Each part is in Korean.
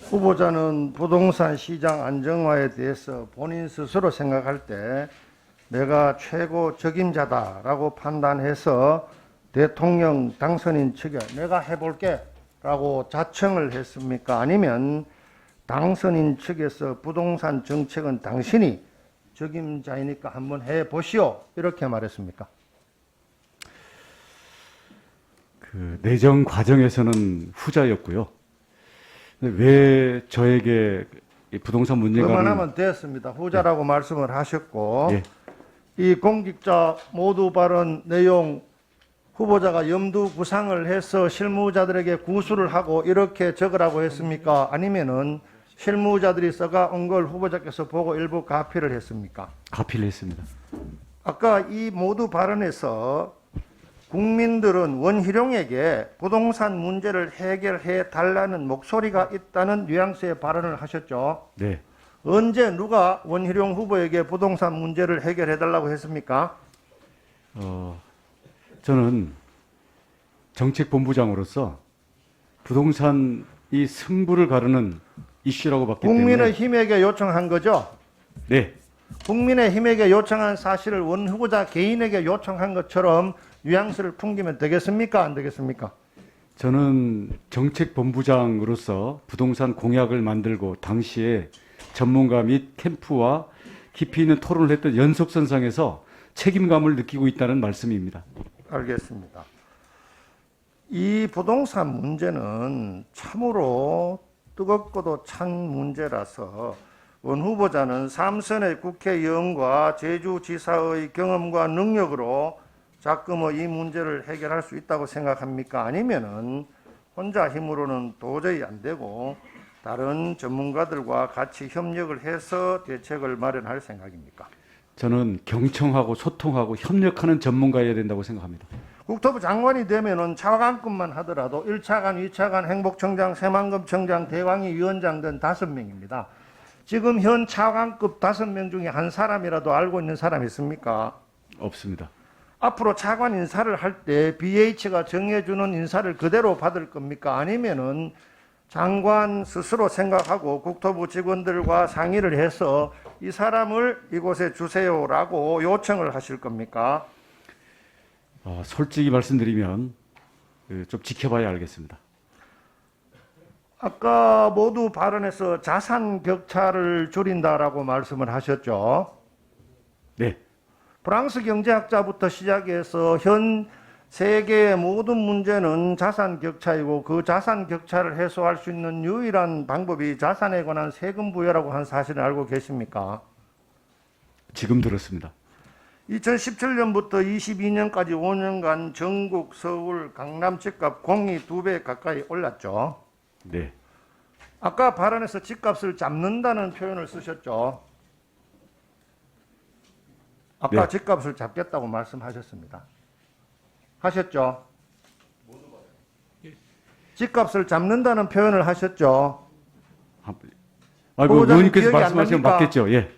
후보자는 부동산 시장 안정화에 대해서 본인 스스로 생각할 때 내가 최고 적임자다라고 판단해서 대통령 당선인 측에 내가 해볼게 라고 자청을 했습니까? 아니면 당선인 측에서 부동산 정책은 당신이 적임자이니까 한번 해보시오 이렇게 말했습니까? 그 내정 과정에서는 후자였고요. 근데 왜 저에게 이 부동산 문제가 그만하면 됐습니다. 후자라고 말씀을 하셨고 예. 이 공직자 모두 발언 내용 후보자가 염두 구상을 해서 실무자들에게 구술을 하고 이렇게 적으라고 했습니까? 아니면은 실무자들이 써가 온 걸 후보자께서 보고 일부 가피를 했습니까? 가피를 했습니다. 아까 이 모두 발언에서 국민들은 원희룡에게 부동산 문제를 해결해 달라는 목소리가 있다는 뉘앙스의 발언을 하셨죠. 네. 언제 누가 원희룡 후보에게 부동산 문제를 해결해 달라고 했습니까? 저는 정책본부장으로서 부동산 이 승부를 가르는 이슈라고 봤기 때문에 국민의힘에게 요청한 거죠. 네. 국민의힘에게 요청한 사실을 원 후보자 개인에게 요청한 것처럼 뉘앙스를 풍기면 되겠습니까? 안 되겠습니까? 저는 정책본부장으로서 부동산 공약을 만들고 당시에 전문가 및 캠프와 깊이 있는 토론을 했던 연속선상에서 책임감을 느끼고 있다는 말씀입니다. 알겠습니다. 이 부동산 문제는 참으로 뜨겁고도 찬 문제라서 원 후보자는 삼선의 국회의원과 제주지사의 경험과 능력으로 작금의 이 문제를 해결할 수 있다고 생각합니까? 아니면은 혼자 힘으로는 도저히 안 되고 다른 전문가들과 같이 협력을 해서 대책을 마련할 생각입니까? 저는 경청하고 소통하고 협력하는 전문가여야 된다고 생각합니다. 국토부 장관이 되면은 차관급만 하더라도 1차관, 2차관, 행복청장, 새만금청장, 대왕이 위원장 등 5명입니다. 지금 현 차관급 5명 중에 한 사람이라도 알고 있는 사람이 있습니까? 없습니다. 앞으로 차관 인사를 할 때 BH가 정해주는 인사를 그대로 받을 겁니까? 아니면은 장관 스스로 생각하고 국토부 직원들과 상의를 해서 이 사람을 이곳에 주세요라고 요청을 하실 겁니까? 솔직히 말씀드리면 좀 지켜봐야 알겠습니다. 아까 모두 발언에서 자산 격차를 줄인다라고 말씀을 하셨죠. 네. 프랑스 경제학자부터 시작해서 현 세계의 모든 문제는 자산 격차이고 그 자산 격차를 해소할 수 있는 유일한 방법이 자산에 관한 세금 부여라고 한 사실을 알고 계십니까? 지금 들었습니다. 2017년부터 22년까지 5년간 전국, 서울, 강남 집값 공이 2배 가까이 올랐죠. 네. 아까 발언에서 집값을 잡는다는 표현을 쓰셨죠. 아까 네. 집값을 잡겠다고 말씀하셨습니다. 하셨죠? 집값을 잡는다는 표현을 하셨죠. 의원님께서 기억이 안 말씀하시면 납니까? 맞겠죠. 예.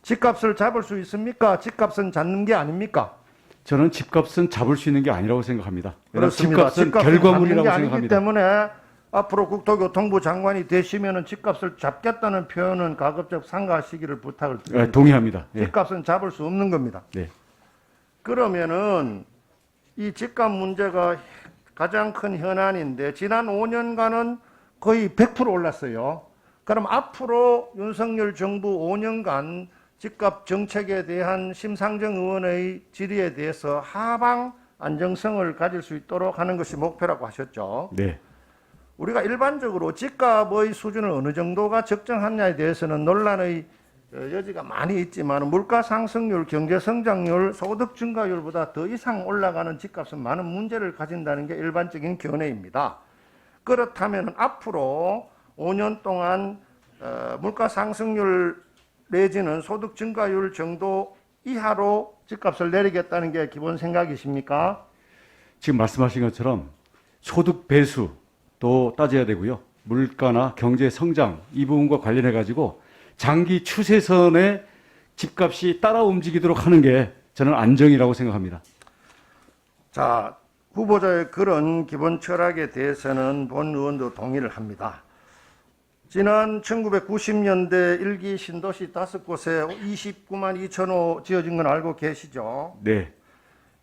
집값을 잡을 수 있습니까? 집값은 잡는 게 아닙니까? 저는 집값은 잡을 수 있는 게 아니라고 생각합니다. 그렇습니다. 집값은 집값은 결과물이라고 잡는 게 아니기 생각합니다. 때문에 앞으로 국토교통부 장관이 되시면은 집값을 잡겠다는 표현은 가급적 삼가하시기를 부탁을 드립니다. 동의합니다. 예. 집값은 잡을 수 없는 겁니다. 네. 그러면은 이 집값 문제가 가장 큰 현안인데 지난 5년간은 거의 100% 올랐어요. 그럼 앞으로 윤석열 정부 5년간 집값 정책에 대한 심상정 의원의 질의에 대해서 하방 안정성을 가질 수 있도록 하는 것이 목표라고 하셨죠. 네. 우리가 일반적으로 집값의 수준을 어느 정도가 적정하냐에 대해서는 논란의 여지가 많이 있지만 물가 상승률, 경제 성장률, 소득 증가율보다 더 이상 올라가는 집값은 많은 문제를 가진다는 게 일반적인 견해입니다. 그렇다면 앞으로 5년 동안 물가 상승률 내지는 소득 증가율 정도 이하로 집값을 내리겠다는 게 기본 생각이십니까? 지금 말씀하신 것처럼 소득 배수도 따져야 되고요. 물가나 경제 성장 이 부분과 관련해 가지고 장기 추세선에 집값이 따라 움직이도록 하는 게 저는 안정이라고 생각합니다. 자, 후보자의 그런 기본 철학에 대해서는 본 의원도 동의를 합니다. 지난 1990년대 일기 신도시 5곳에 29만 2천 호 지어진 건 알고 계시죠? 네.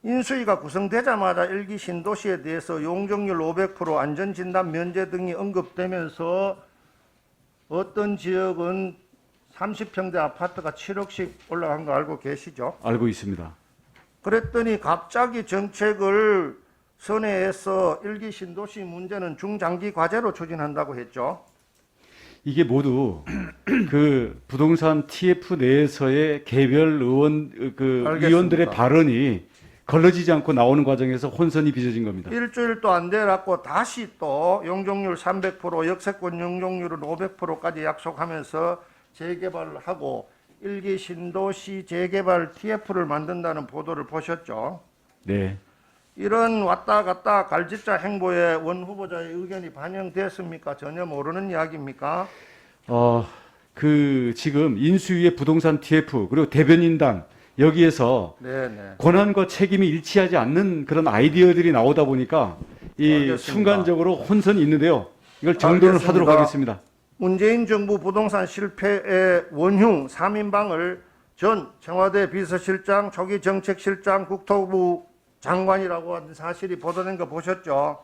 인수위가 구성되자마자 일기 신도시에 대해서 용적률 500%, 안전진단 면제 등이 언급되면서 어떤 지역은 30평대 아파트가 7억씩 올라간 거 알고 계시죠? 알고 있습니다. 그랬더니 갑자기 정책을 선회해서 일기 신도시 문제는 중장기 과제로 추진한다고 했죠. 이게 모두 그 부동산 TF 내에서의 개별 알겠습니다. 의원들의 발언이 걸러지지 않고 나오는 과정에서 혼선이 빚어진 겁니다. 일주일도 안 돼갖고 다시 또 용적률 300%, 역세권 용적률은 500%까지 약속하면서 재개발을 하고 일기 신도시 재개발 TF를 만든다는 보도를 보셨죠. 네. 이런 왔다 갔다 갈짓자 행보에 원 후보자의 의견이 반영됐습니까? 전혀 모르는 이야기입니까? 지금 인수위의 부동산 TF 그리고 대변인단 여기에서 네네. 권한과 책임이 일치하지 않는 그런 아이디어들이 나오다 보니까 이 알겠습니다. 순간적으로 혼선이 있는데요. 이걸 정돈을 알겠습니다. 하도록 하겠습니다. 문재인 정부 부동산 실패의 원흉 3인방을 전 청와대 비서실장, 초기 정책실장, 국토부 장관이라고 하는 사실이 보도된 거 보셨죠?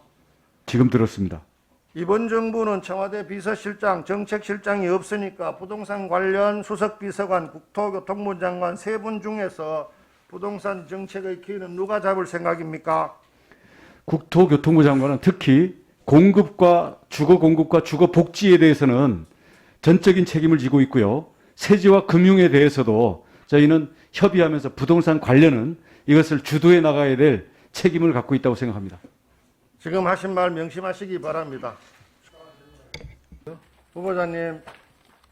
지금 들었습니다. 이번 정부는 청와대 비서실장, 정책실장이 없으니까 부동산 관련 수석비서관, 국토교통부 장관 세 분 중에서 부동산 정책의 키는 누가 잡을 생각입니까? 국토교통부 장관은 특히 주거 공급과 주거 복지에 대해서는 전적인 책임을 지고 있고요. 세제와 금융에 대해서도 저희는 협의하면서 부동산 관련은 이것을 주도해 나가야 될 책임을 갖고 있다고 생각합니다. 지금 하신 말 명심하시기 바랍니다. 후보자님,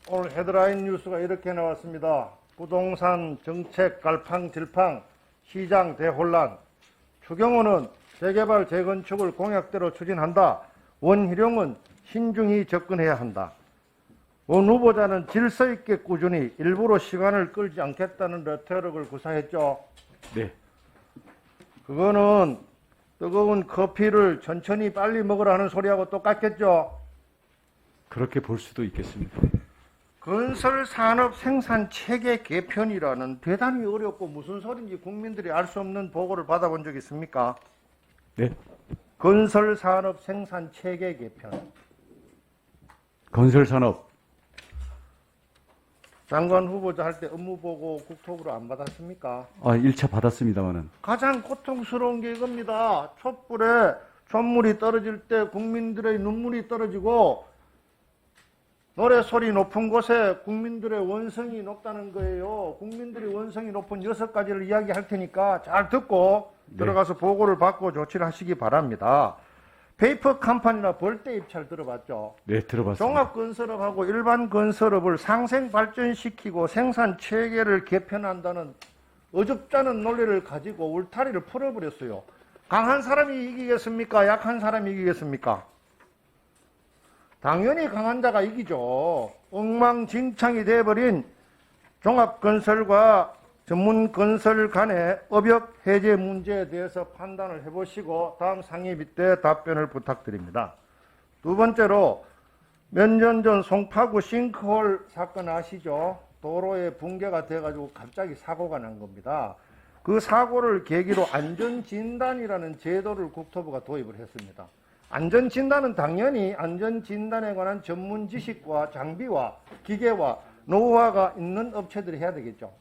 오늘 헤드라인 뉴스가 이렇게 나왔습니다. 부동산 정책 갈팡질팡, 시장 대혼란. 추경호는 재개발 재건축을 공약대로 추진한다. 원희룡은 신중히 접근해야 한다. 원 후보자는 질서 있게 꾸준히 일부러 시간을 끌지 않겠다는 레토릭을 구사했죠. 네. 그거는 뜨거운 커피를 천천히 빨리 먹으라 하는 소리하고 똑같겠죠. 그렇게 볼 수도 있겠습니다. 건설 산업 생산 체계 개편이라는 대단히 어렵고 무슨 소리인지 국민들이 알 수 없는 보고를 받아본 적 있습니까? 네. 건설 산업 생산 체계 개편. 건설 산업 장관 후보자 할 때 업무 보고 국토부로 안 받았습니까? 1차 받았습니다만은 가장 고통스러운 게 이겁니다. 촛불에 촛물이 떨어질 때 국민들의 눈물이 떨어지고 노래소리 높은 곳에 국민들의 원성이 높다는 거예요. 국민들의 원성이 높은 6가지를 이야기할 테니까 잘 듣고 네. 들어가서 보고를 받고 조치를 하시기 바랍니다. 페이퍼 컴퍼니나 벌떼 입찰 들어봤죠? 네, 들어봤습니다. 종합건설업하고 일반건설업을 상생 발전시키고 생산 체계를 개편한다는 어줍잖은 논리를 가지고 울타리를 풀어버렸어요. 강한 사람이 이기겠습니까? 약한 사람이 이기겠습니까? 당연히 강한 자가 이기죠. 엉망진창이 돼버린 종합건설과 전문건설 간의 업역 해제 문제에 대해서 판단을 해보시고 다음 상임위 때 답변을 부탁드립니다. 두 번째로 몇 년 전 송파구 싱크홀 사건 아시죠? 도로에 붕괴가 돼가지고 갑자기 사고가 난 겁니다. 그 사고를 계기로 안전진단이라는 제도를 국토부가 도입을 했습니다. 안전진단은 당연히 안전진단에 관한 전문 지식과 장비와 기계와 노하우가 있는 업체들이 해야 되겠죠.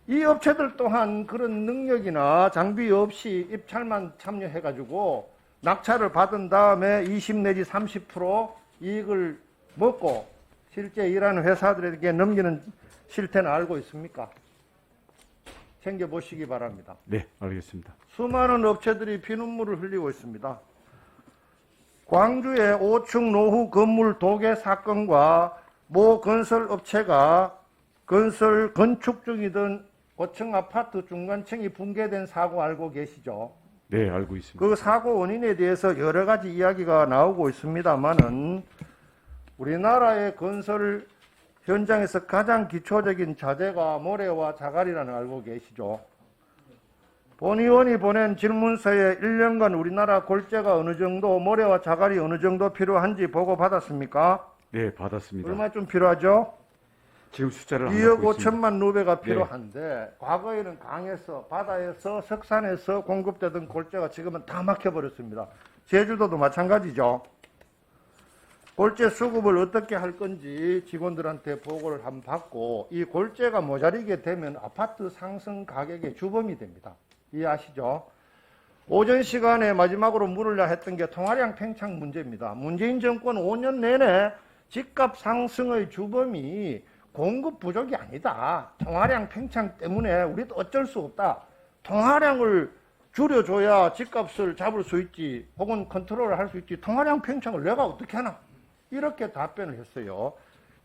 이 업체들 또한 그런 능력이나 장비 없이 입찰만 참여해가지고 낙찰을 받은 다음에 20 내지 30% 이익을 먹고 실제 일하는 회사들에게 넘기는 실태는 알고 있습니까? 챙겨보시기 바랍니다. 네, 알겠습니다. 수많은 업체들이 피눈물을 흘리고 있습니다. 광주의 5층 노후 건물 도개 사건과 모 건설업체가 건축 중이던 5층 아파트 중간층이 붕괴된 사고 알고 계시죠? 네, 알고 있습니다. 그 사고 원인에 대해서 여러 가지 이야기가 나오고 있습니다만은 우리나라의 건설 현장에서 가장 기초적인 자재가 모래와 자갈이라는 걸 알고 계시죠? 본 의원이 보낸 질문서에 1년간 우리나라 골재가 어느 정도, 모래와 자갈이 어느 정도 필요한지 보고 받았습니까? 네, 받았습니다. 얼마 좀 필요하죠? 지금 숫자를 안 2억 갖고 있습니다. 5천만 루베가 필요한데 과거에는 강에서 바다에서 석산에서 공급되던 골재가 지금은 다 막혀버렸습니다. 제주도도 마찬가지죠. 골재 수급을 어떻게 할 건지 직원들한테 보고를 한번 받고 이 골재가 모자리게 되면 아파트 상승 가격의 주범이 됩니다. 이해하시죠? 오전 시간에 마지막으로 물으려 했던 게 통화량 팽창 문제입니다. 문재인 정권 5년 내내 집값 상승의 주범이 공급 부족이 아니다. 통화량 팽창 때문에 우리도 어쩔 수 없다. 통화량을 줄여줘야 집값을 잡을 수 있지 혹은 컨트롤을 할 수 있지 통화량 팽창을 내가 어떻게 하나 이렇게 답변을 했어요.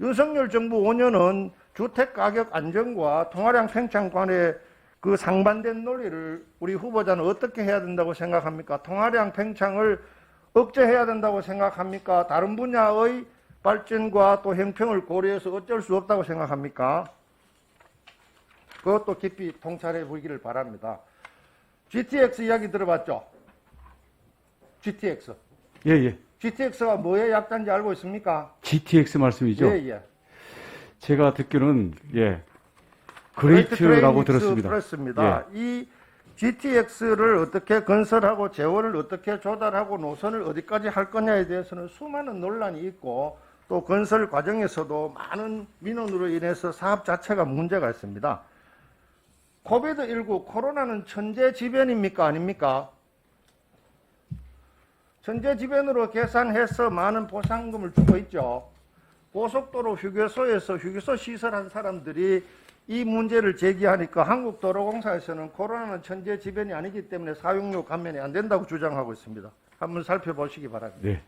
윤석열 정부 5년은 주택가격 안정과 통화량 팽창 간의 그 상반된 논리를 우리 후보자는 어떻게 해야 된다고 생각합니까? 통화량 팽창을 억제해야 된다고 생각합니까? 다른 분야의 발전과 또 형평을 고려해서 어쩔 수 없다고 생각합니까? 그것도 깊이 통찰해 보기를 바랍니다. GTX 이야기 들어봤죠? GTX. 예, 예. GTX가 뭐의 약자인지 알고 있습니까? GTX 말씀이죠? 예, 예. 제가 듣기로는 예. 그레이트라고 들었습니다. 그렇습니다. 예. 이 GTX를 어떻게 건설하고 재원을 어떻게 조달하고 노선을 어디까지 할 거냐에 대해서는 수많은 논란이 있고 또 건설 과정에서도 많은 민원으로 인해서 사업 자체가 문제가 있습니다. 코비드19 코로나는 천재지변입니까? 아닙니까? 천재지변으로 계산해서 많은 보상금을 주고 있죠. 고속도로 휴게소에서 휴게소 시설한 사람들이 이 문제를 제기하니까 한국도로공사에서는 코로나는 천재지변이 아니기 때문에 사용료 감면이 안 된다고 주장하고 있습니다. 한번 살펴보시기 바랍니다. 네.